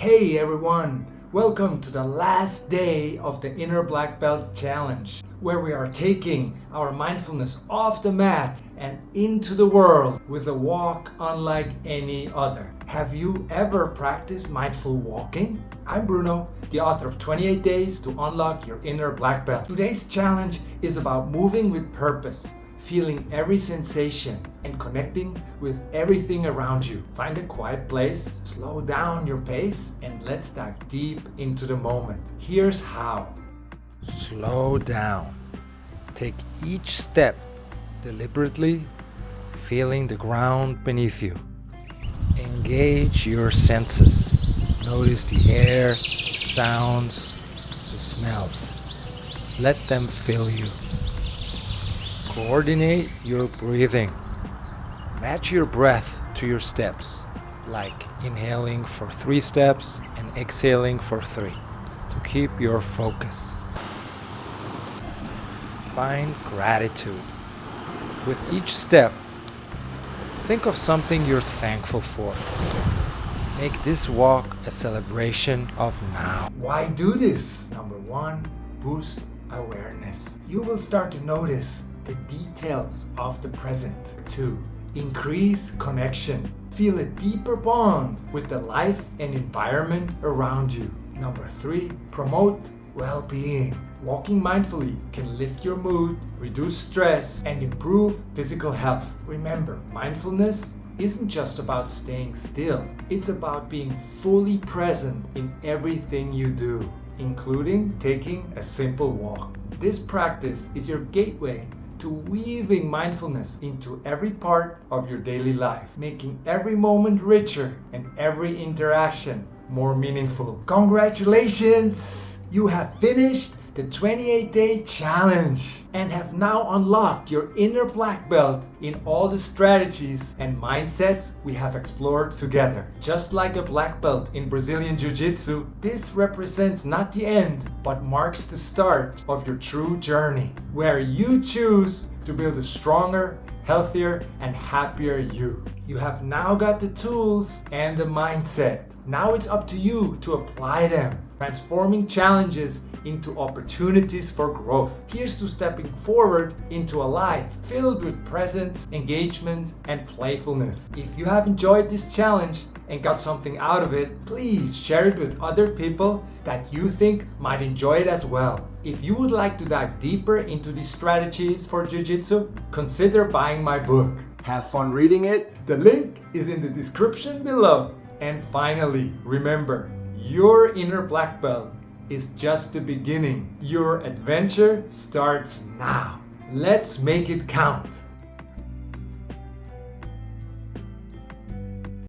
Hey everyone! Welcome to the last day of the Inner Black Belt Challenge, where we are taking our mindfulness off the mat and into the world with a walk unlike any other. Have you ever practiced mindful walking? I'm Bruno, the author of 28 Days to Unlock Your Inner Black Belt. Today's challenge is about moving with purpose, feeling every sensation and connecting with everything around you. Find a quiet place, slow down your pace, and let's dive deep into the moment. Here's how. Slow down. Take each step deliberately, feeling the ground beneath you. Engage your senses. Notice the air, the sounds, the smells. Let them fill you. Coordinate your breathing. Match your breath to your steps, like inhaling for 3 steps and exhaling for 3 to keep your focus. Find gratitude. With each step, think of something you're thankful for. Make this walk a celebration of now. Why do this? Number 1, boost awareness. You will start to notice the details of the present. 2, increase connection. Feel a deeper bond with the life and environment around you. Number 3, promote well-being. Walking mindfully can lift your mood, reduce stress, and improve physical health. Remember, mindfulness isn't just about staying still. It's about being fully present in everything you do, including taking a simple walk. This practice is your gateway to weaving mindfulness into every part of your daily life, making every moment richer and every interaction more meaningful. Congratulations! You have finished the 28-day challenge and have now unlocked your inner black belt in all the strategies and mindsets we have explored together. Just like a black belt in Brazilian Jiu-Jitsu, this represents not the end, but marks the start of your true journey, where you choose to build a stronger, healthier, and happier you. You have now got the tools and the mindset. Now it's up to you to apply them, transforming challenges into opportunities for growth. Here's to stepping forward into a life filled with presence, engagement, and playfulness. If you have enjoyed this challenge and got something out of it, please share it with other people that you think might enjoy it as well. If you would like to dive deeper into these strategies for Jiu-Jitsu, consider buying my book. Have fun reading it? The link is in the description below. And finally, remember, your inner black belt is just the beginning. Your adventure starts now. Let's make it count.